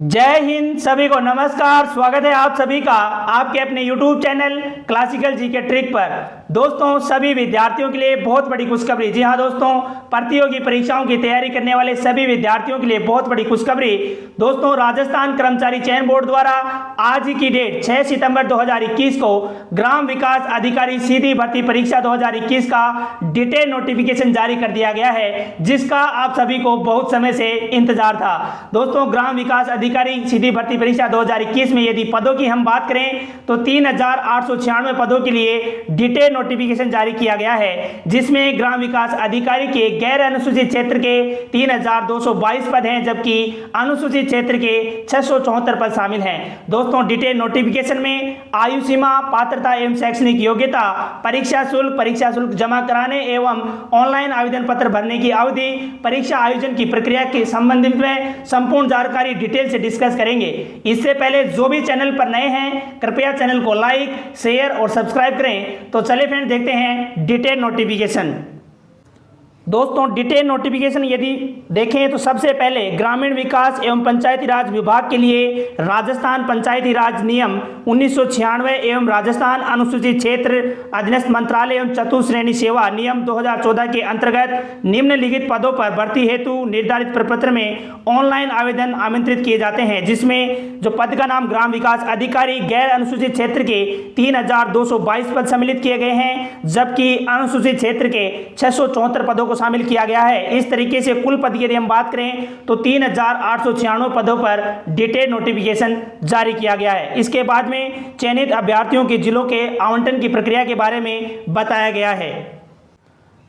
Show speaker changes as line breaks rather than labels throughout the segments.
जय हिंद, सभी को नमस्कार। स्वागत है आप सभी का आपके अपने YouTube channel classical GK trick पर। दोस्तों, सभी विद्यार्थियों के लिए बहुत बड़ी खुशखबरी। जी हाँ दोस्तों, प्रतियोगी परीक्षाओं की तैयारी करने वाले सभी विद्यार्थियों के लिए बहुत बड़ी खुशखबरी। दोस्तों, राजस्थान कर्मचारी चयन बोर्ड द्वारा आज की डेट 6 सितंबर 2021 को ग्राम विकास अधिकारी सीधी भर्ती परीक्षा 2021 का डिटेल नोटिफिकेशन जारी कर दिया गया है, जिसका आप सभी को बहुत समय से इंतजार था। दोस्तों, ग्राम विकास अधिकारी सीधी भर्ती परीक्षा 2021 में यदि पदों की हम बात करें तो 3896 पदों के लिए डिटेल नोटिफिकेशन जारी किया गया है, जिसमें ग्राम विकास अधिकारी के गैर अनुसूचित क्षेत्र के 3222 पद हैं, जबकि अनुसूचित क्षेत्र के 674 पद शामिल हैं। दोस्तों, डिटेल नोटिफिकेशन में आयु सीमा, पात्रता एवं शैक्षणिक योग्यता, परीक्षा शुल्क जमा कराने एवं ऑनलाइन आवेदन पत्र भरने की अवधि, परीक्षा आयोजन की प्रक्रिया के संबंधित में संपूर्ण जानकारी डिटेल से डिस्कस करेंगे। इससे पहले जो भी चैनल पर नए हैं, कृपया चैनल को लाइक, शेयर और सब्सक्राइब करें। तो चलिए फ्रेंड, देखते हैं डिटेल नोटिफिकेशन। दोस्तों, डिटेल नोटिफिकेशन यदि देखें तो सबसे पहले ग्रामीण विकास एवं पंचायती राज विभाग के लिए राजस्थान पंचायती राज नियम 1996 एवं राजस्थान अनुसूचित क्षेत्र अधीनस्थ मंत्रालय एवं चतुश्रेणी सेवा नियम 2014 के अंतर्गत निम्नलिखित पदों पर भर्ती हेतु निर्धारित प्रपत्र में ऑनलाइन आवेदन आमंत्रित किए जाते हैं, जिसमें जो पद का नाम ग्राम विकास अधिकारी गैर अनुसूचित क्षेत्र के 3222 पद सम्मिलित किए गए हैं, जबकि अनुसूचित क्षेत्र के 674 पदों को शामिल किया गया है। इस तरीके से कुल पद यदि हम बात करें तो 3896 पदों पर डिटेल नोटिफिकेशन जारी किया गया है। इसके बाद में चयनित अभ्यर्थियों के जिलों के आवंटन की प्रक्रिया के बारे में बताया गया है।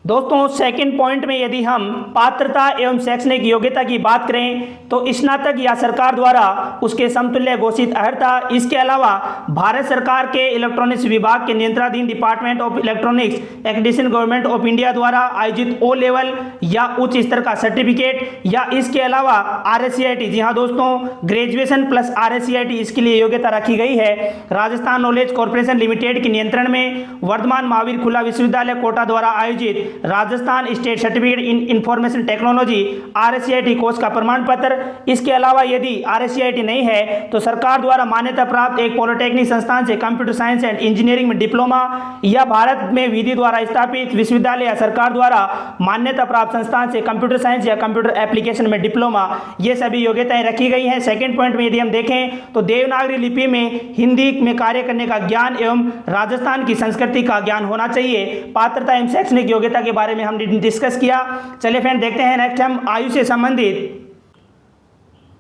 दोस्तों, सेकंड पॉइंट में यदि हम पात्रता एवं शैक्षणिक योग्यता की बात करें तो स्नातक या सरकार द्वारा उसके समतुल्य घोषित अर्हता, इसके अलावा भारत सरकार के इलेक्ट्रॉनिक्स विभाग के नियंत्रणाधीन department of electronics accreditation government of India द्वारा आयोजित ओ लेवल या उच्च स्तर का सर्टिफिकेट, या इसके अलावा RSCIT, जी हाँ दोस्तों, ग्रेजुएशन प्लस RSCIT, इसके लिए योग्यता रखी गई है। राजस्थान नॉलेज कॉर्पोरेशन लिमिटेड के नियंत्रण में वर्धमान महावीर खुला विश्वविद्यालय कोटा द्वारा आयोजित Rajasthan state certificate in information technology RSCIT course का प्रमाण पत्र, इसके अलावा यदि RSCIT नहीं है तो सरकार द्वारा मान्यता प्राप्त एक पॉलिटेक्निक संस्थान से कंप्यूटर साइंस एंड इंजीनियरिंग में डिप्लोमा, या भारत में विधि द्वारा स्थापित विश्वविद्यालय या सरकार द्वारा मान्यता प्राप्त संस्थान से कंप्यूटर साइंस या कंप्यूटर एप्लीकेशन में डिप्लोमा, ये सभी योग्यताएं रखी गई हैं। सेकेंड पॉइंट में यदि हम देखें तो देवनागरी लिपि में हिंदी में कार्य करने का ज्ञान एवं राजस्थान की संस्कृति का ज्ञान होना चाहिए। पात्रता एवं शैक्षणिक योग्यता के बारे में हमने डिस्कस किया। चलिए फ्रेंड, देखते हैं नेक्स्ट हम आयु से संबंधित।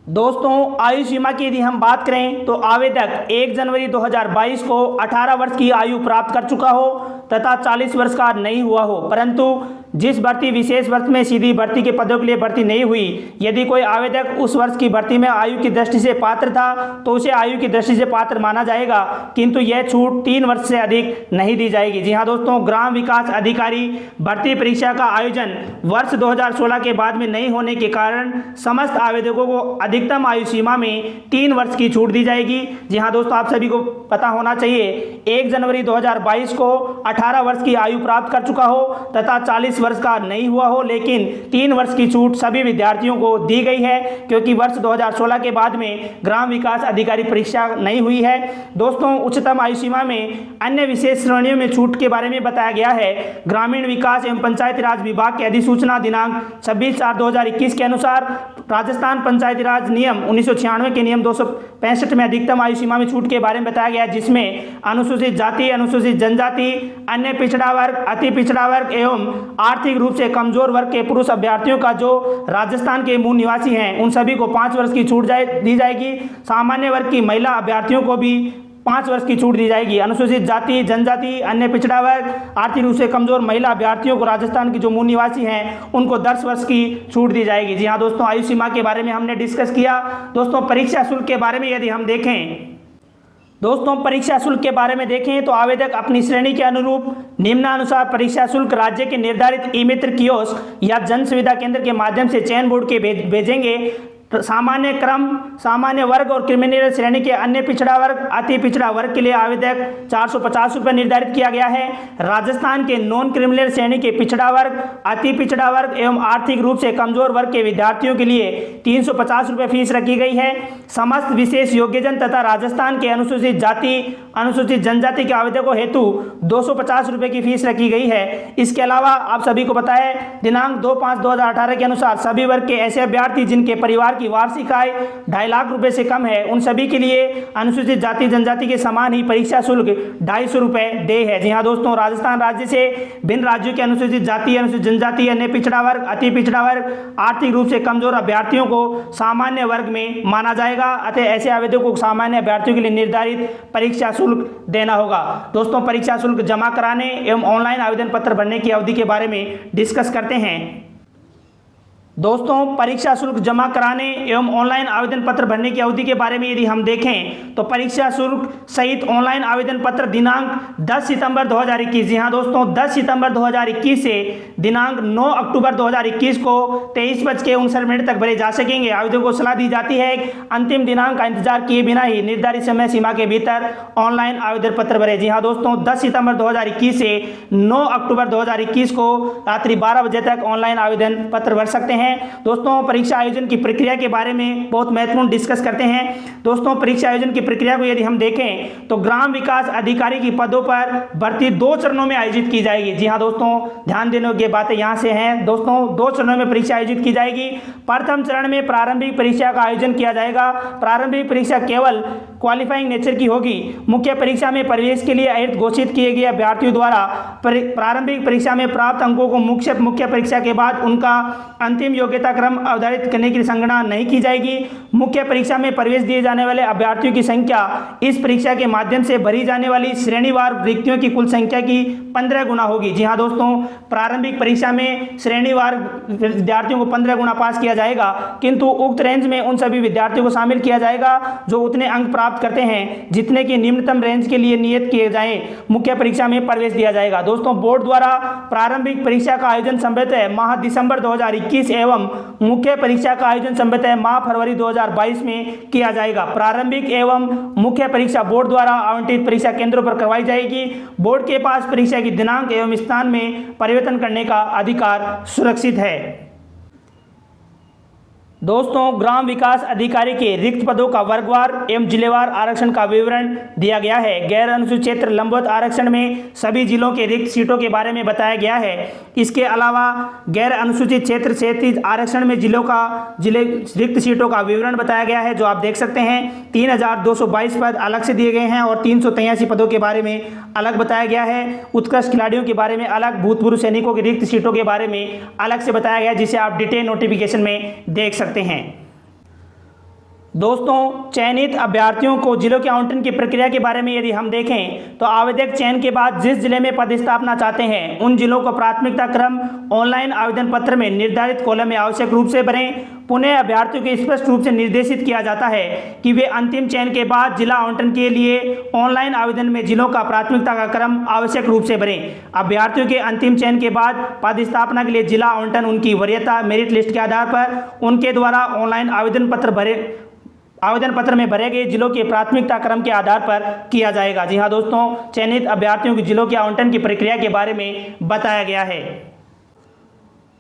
दोस्तों, आयु सीमा की यदि हम बात करें तो आवेदक 1 जनवरी 2022 को 18 वर्ष की आयु प्राप्त कर चुका हो तथा 40 वर्ष का नहीं हुआ हो, परंतु जिस भर्ती विशेष वर्ष में सीधी भर्ती के पदों के लिए भर्ती नहीं हुई, यदि कोई आवेदक उस वर्ष की भर्ती में आयु की दृष्टि से पात्र था तो उसे आयु की दृष्टि से पात्र माना जाएगा, किंतु यह छूट 3 वर्ष से अधिक नहीं दी जाएगी। जी हाँ दोस्तों, ग्राम विकास अधिकारी भर्ती परीक्षा का आयोजन वर्ष 2016 के बाद में नहीं होने के कारण समस्त आवेदकों को अधिकतम आयु सीमा में 3 वर्ष की छूट दी जाएगी। जी हाँ दोस्तों, आप सभी को पता होना चाहिए 1 जनवरी 2022 को 18 वर्ष की आयु प्राप्त कर चुका हो तथा 40 वर्ष का नहीं हुआ हो, लेकिन 3 वर्ष की छूट सभी विद्यार्थियों को दी गई है, क्योंकि वर्ष 2016 के बाद में ग्राम विकास अधिकारी परीक्षा नहीं हुई है। दोस्तों, उच्चतम आयु सीमा में अन्य विशेष श्रेणियों में छूट के बारे में बताया गया है। ग्रामीण विकास एवं पंचायती राज विभाग की अधिसूचना दिनांक 26/4/2021 के अनुसार राजस्थान पंचायती राज नियम 1996 के नियम 265 में अधिकतम आयु सीमा में छूट के बारे में बताया गया, जिसमें अनुसूचित जाति, अनुसूचित जनजाति, अन्य पिछड़ा वर्ग, अति पिछड़ा वर्ग एवं आर्थिक रूप से कमजोर वर्ग के पुरुष अभ्यर्थियों का जो राजस्थान के मूल निवासी हैं उन सभी को 5 वर्ष की छूट दी जाएगी। सामान्य वर्ग की महिला अभ्यर्थियों को भी 5 वर्ष की छूट दी जाएगी। अनुसूचित जाति, जनजाति, अन्य पिछड़ा वर्ग, आर्थिक रूप से कमजोर महिला अभ्यर्थियों को राजस्थान के जो मूल निवासी हैं उनको 10 वर्ष की छूट दी जाएगी। जी हाँ दोस्तों, आयु सीमा के बारे में हमने डिस्कस किया। दोस्तों, परीक्षा शुल्क के बारे में यदि हम देखें, दोस्तों परीक्षा शुल्क के बारे में देखें तो आवेदक अपनी श्रेणी के अनुरूप निम्नानुसार परीक्षा शुल्क राज्य के निर्धारित ई मित्र कियोस्क या जन सुविधा केंद्र के माध्यम से चयन बोर्ड के भेजेंगे। सामान्य क्रम, सामान्य वर्ग और क्रिमिनल श्रेणी के अन्य पिछड़ा वर्ग, अति पिछड़ा वर्ग के लिए आवेदक 450 रुपये निर्धारित किया गया है। राजस्थान के नॉन क्रिमिनल श्रेणी के पिछड़ा वर्ग, अति पिछड़ा वर्ग एवं आर्थिक रूप से कमजोर वर्ग के विद्यार्थियों के लिए 350 रुपये फीस रखी गई है। समस्त विशेष योग्यजन तथा राजस्थान के अनुसूचित जाति, अनुसूचित जनजाति के आवेदकों हेतु 250 रुपये की फीस रखी गई है। इसके अलावा आप सभी को पता है दिनांक 2/5/2018 के अनुसार सभी वर्ग के ऐसे अभ्यर्थी जिनके परिवार की वार्षिक आय 2.5 लाख रुपए से कम है, उन सभी के लिए अनुसूचित जाति जनजाति के समान ही परीक्षा शुल्क 250 रुपये देय है। जी हाँ दोस्तों, राजस्थान राज्य से भिन्न राज्यों के अनुसूचित जाति, अनुसूचित जनजाति, अन्य पिछड़ा वर्ग, अति पिछड़ा वर्ग, आर्थिक रूप से कमजोर अभ्यर्थियों को सामान्य वर्ग में माना जाएगा। अतः ऐसे आवेदकों को सामान्य अभ्यर्थियों के लिए निर्धारित परीक्षा शुल्क देना होगा। दोस्तों, परीक्षा शुल्क जमा कराने एवं ऑनलाइन आवेदन पत्र भरने की अवधि के बारे में डिस्कस करते हैं। दोस्तों, परीक्षा शुल्क जमा कराने एवं ऑनलाइन आवेदन पत्र भरने की अवधि के बारे में यदि हम देखें तो परीक्षा शुल्क सहित ऑनलाइन आवेदन पत्र दिनांक 10 सितंबर 2021, जी हाँ दोस्तों, 10 सितंबर 2021 से दिनांक 9 अक्टूबर 2021 को 23:59 तक भरे जा सकेंगे। आवेदकों को सलाह दी जाती है अंतिम दिनांक का इंतजार किए बिना ही निर्धारित समय सीमा के भीतर ऑनलाइन आवेदन पत्र भरे। जी हाँ दोस्तों, 10 सितंबर 2021 से 9 अक्टूबर 2021 को रात्रि 12 बजे तक ऑनलाइन आवेदन पत्र भर सकते हैं। दोस्तों, परीक्षा आयोजन की प्रक्रिया के बारे में बहुत महत्वपूर्ण डिस्कस करते हैं। दोस्तों, परीक्षा आयोजन की प्रक्रिया को यदि हम देखें तो ग्राम विकास अधिकारी की पदों पर भर्ती 2 चरणों में आयोजित की जाएगी। जी हाँ दोस्तों, ध्यान देने योग्य बातें यहां से हैं। दोस्तों, 2 चरणों में परीक्षा आयोजित की जाएगी। प्रथम चरण में प्रारंभिक परीक्षा का आयोजन किया जाएगा। प्रारंभिक परीक्षा केवल क्वालिफाइंग नेचर की होगी। मुख्य परीक्षा में प्रवेश के लिए अर्हता घोषित किए गए अभ्यर्थियों द्वारा प्रारंभिक परीक्षा में प्राप्त अंकों को मुख्य परीक्षा के बाद उनका अंतिम योग्यता क्रम अवधारित करने की संगणना नहीं की जाएगी। मुख्य परीक्षा में प्रवेश दिए जाने वाले अभ्यर्थियों की संख्या इस परीक्षा के माध्यम से भरी जाने वाली श्रेणीवार रिक्तियों की कुल संख्या की 15 गुना होगी। जी हाँ दोस्तों, प्रारंभिक परीक्षा में श्रेणीवार विद्यार्थियों को 15 गुना पास किया जाएगा, किंतु उक्त रेंज में उन सभी विद्यार्थियों को शामिल किया जाएगा जो उतने अंक प्राप्त करते हैं जितने की निम्नतम रेंज के लिए नियत किए जाएं। मुख्य परीक्षा में प्रवेश दिया जाएगा। दोस्तों, बोर्ड द्वारा प्रारंभिक परीक्षा का आयोजन संभवतः माह दिसंबर 2021 एवं मुख्य परीक्षा का आयोजन संभवतः माह फरवरी 2022 में किया जाएगा। प्रारंभिक एवं मुख्य परीक्षा बोर्ड द्वारा आवंटित परीक्षा केंद्रों पर करवाई जाएगी। बोर्ड के पास परीक्षा की दिनांक एवं स्थान में परिवर्तन करने का अधिकार सुरक्षित है। दोस्तों, ग्राम विकास अधिकारी के रिक्त पदों का वर्गवार एवं जिलेवार आरक्षण का विवरण दिया गया है। गैर अनुसूचित क्षेत्र लंबवत आरक्षण में सभी जिलों के रिक्त सीटों के बारे में बताया गया है। इसके अलावा गैर अनुसूचित क्षेत्र क्षैतिज आरक्षण में जिले रिक्त सीटों का विवरण बताया गया है, जो आप देख सकते हैं। 3222 पद अलग से दिए गए हैं और 383 पदों के बारे में अलग बताया गया है। उत्कृष्ट खिलाड़ियों के बारे में अलग, भूतपूर्व सैनिकों की रिक्त सीटों के बारे में अलग से बताया गया है, जिसे आप डिटेल नोटिफिकेशन में देख सकते हैं। दोस्तों, चयनित अभ्यर्थियों को जिलों के आवंटन की प्रक्रिया के बारे में यदि हम देखें तो आवेदक चयन के बाद जिस जिले में पदस्थापना चाहते हैं उन जिलों को प्राथमिकता क्रम ऑनलाइन आवेदन पत्र में निर्धारित कॉलम में आवश्यक रूप से भरें। पुनः अभ्यर्थियों को स्पष्ट रूप से निर्देशित किया जाता है कि वे अंतिम चयन के बाद जिला आवंटन के लिए ऑनलाइन आवेदन में जिलों का प्राथमिकता का क्रम आवश्यक रूप से भरें। अभ्यर्थियों के अंतिम चयन के बाद पदस्थापना के लिए जिला आवंटन उनकी वरीयता मेरिट लिस्ट के आधार पर उनके द्वारा ऑनलाइन आवेदन पत्र में भरे गए जिलों के प्राथमिकता क्रम के आधार पर किया जाएगा। जी हाँ दोस्तों, चयनित अभ्यर्थियों के जिलों के आवंटन की प्रक्रिया के बारे में बताया गया है।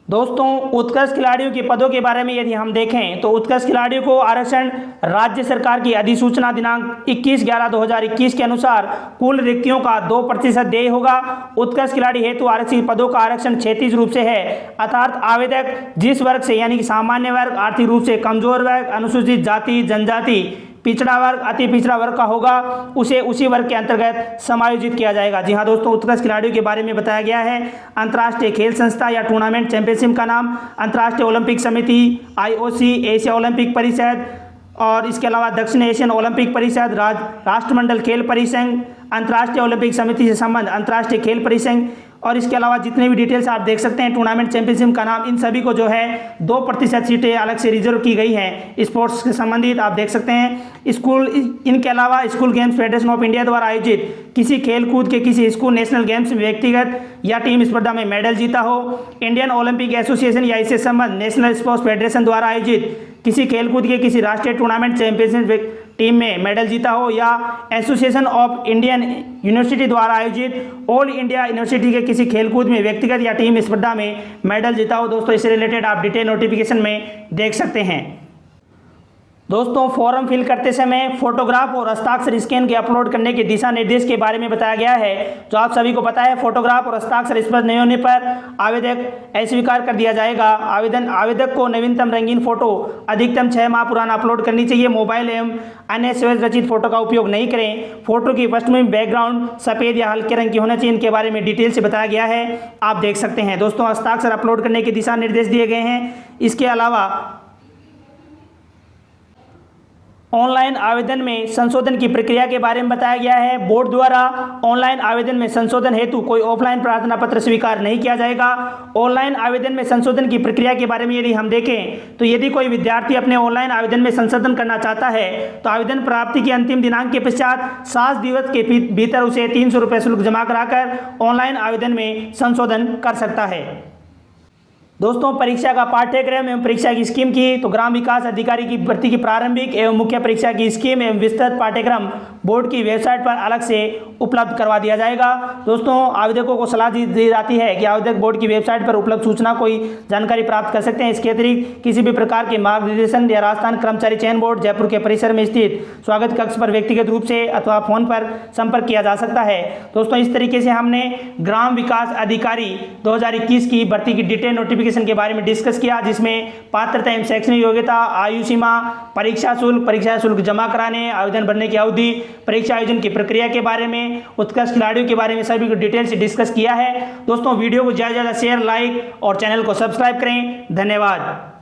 दोस्तों, उत्कृष्ट खिलाड़ियों के पदों के बारे में यदि हम देखें तो उत्कृष्ट खिलाड़ियों को आरक्षण राज्य सरकार की अधिसूचना दिनांक 21/11/2021 के अनुसार कुल रिक्तियों का 2% देय होगा। उत्कृष्ट खिलाड़ी हेतु आरक्षित पदों का आरक्षण क्षैतिज रूप से है, अर्थात आवेदक जिस वर्ग से यानी कि सामान्य वर्ग, आर्थिक रूप से कमजोर वर्ग, अनुसूचित जाति जनजाति, पिछड़ा वर्ग, अति पिछड़ा वर्ग का होगा उसे उसी वर्ग के अंतर्गत समायोजित किया जाएगा। जी हाँ दोस्तों, उत्कृष्ट खिलाड़ियों के बारे में बताया गया है। अंतर्राष्ट्रीय खेल संस्था या टूर्नामेंट चैंपियनशिप का नाम अंतर्राष्ट्रीय ओलंपिक समिति, IOC, एशिया ओलंपिक परिषद और इसके अलावा दक्षिण एशियन ओलंपिक परिषद, राष्ट्रमंडल खेल परिसंघ, अंतर्राष्ट्रीय ओलंपिक समिति से संबंध अंतर्राष्ट्रीय खेल परिसंघ, और इसके अलावा जितने भी डिटेल्स आप देख सकते हैं टूर्नामेंट चैंपियनशिप का नाम, इन सभी को जो है 2% सीटें अलग से रिजर्व की गई हैं स्पोर्ट्स से संबंधित, आप देख सकते हैं। स्कूल, इनके अलावा school games federation of India द्वारा आयोजित किसी खेलकूद के किसी स्कूल नेशनल गेम्स में व्यक्तिगत या टीम स्पर्धा में मेडल जीता हो, इंडियन ओलंपिक एसोसिएशन या इससे संबंध नेशनल स्पोर्ट्स फेडरेशन द्वारा आयोजित किसी खेलकूद के किसी राष्ट्रीय टूर्नामेंट चैंपियनशिप टीम में मेडल जीता हो, या एसोसिएशन ऑफ इंडियन यूनिवर्सिटी द्वारा आयोजित ऑल इंडिया यूनिवर्सिटी के किसी खेलकूद में व्यक्तिगत या टीम स्पर्धा में मेडल जीता हो। दोस्तों इससे रिलेटेड आप डिटेल नोटिफिकेशन में देख सकते हैं। दोस्तों फॉर्म फिल करते समय फोटोग्राफ और हस्ताक्षर स्कैन के अपलोड करने के दिशा निर्देश के बारे में बताया गया है। जो आप सभी को पता है, फोटोग्राफ और हस्ताक्षर स्पष्ट नहीं होने पर आवेदक अस्वीकार कर दिया जाएगा। आवेदक को नवीनतम रंगीन फोटो अधिकतम 6 माह पुराना अपलोड करनी चाहिए। मोबाइल एवं अन्य सहज रचित फोटो का उपयोग नहीं करें। फोटो की पृष्ठभूमि बैकग्राउंड सफ़ेद या हल्के रंग की होना चाहिए। इनके बारे में डिटेल से बताया गया है, आप देख सकते हैं। दोस्तों हस्ताक्षर अपलोड करने के दिशा निर्देश दिए गए हैं। इसके अलावा ऑनलाइन आवेदन में संशोधन की प्रक्रिया के बारे में बताया गया है। बोर्ड द्वारा ऑनलाइन आवेदन में संशोधन हेतु कोई ऑफलाइन प्रार्थना पत्र स्वीकार नहीं किया जाएगा। ऑनलाइन आवेदन में संशोधन की प्रक्रिया के बारे में यदि हम देखें तो यदि कोई विद्यार्थी अपने ऑनलाइन आवेदन में संशोधन करना चाहता है तो आवेदन प्राप्ति के अंतिम दिनांक के पश्चात 7 दिवस के भीतर उसे 300 रुपये शुल्क जमा कराकर ऑनलाइन आवेदन में संशोधन कर सकता है। दोस्तों परीक्षा का पाठ्यक्रम एवं परीक्षा की स्कीम की तो ग्राम विकास अधिकारी की भर्ती की प्रारंभिक एवं मुख्य परीक्षा की स्कीम एवं विस्तृत पाठ्यक्रम बोर्ड की वेबसाइट पर अलग से उपलब्ध करवा दिया जाएगा। दोस्तों आवेदकों को सलाह दी जाती है कि आवेदक बोर्ड की वेबसाइट पर उपलब्ध सूचना कोई जानकारी प्राप्त कर सकते हैं। इसके अतिरिक्त किसी भी प्रकार के मार्गदर्शन या राजस्थान कर्मचारी चयन बोर्ड जयपुर के परिसर में स्थित स्वागत कक्ष पर व्यक्तिगत रूप से अथवा फोन पर संपर्क किया जा सकता है। दोस्तों इस तरीके से हमने ग्राम विकास अधिकारी 2021 की भर्ती की डिटेल नोटिफिकेशन के बारे में डिस्कस किया, जिसमें पात्रता एवं शैक्षणिक योग्यता, आयु सीमा, परीक्षा शुल्क जमा कराने, आवेदन भरने की अवधि, परीक्षा आयोजन की प्रक्रिया के बारे में, उत्कृष्ट खिलाड़ियों के बारे में सभी को डिटेल से डिस्कस किया है। दोस्तों वीडियो को ज़्यादा से ज़्यादा शेयर, लाइक और चैनल को सब्सक्राइब करें। धन्यवाद।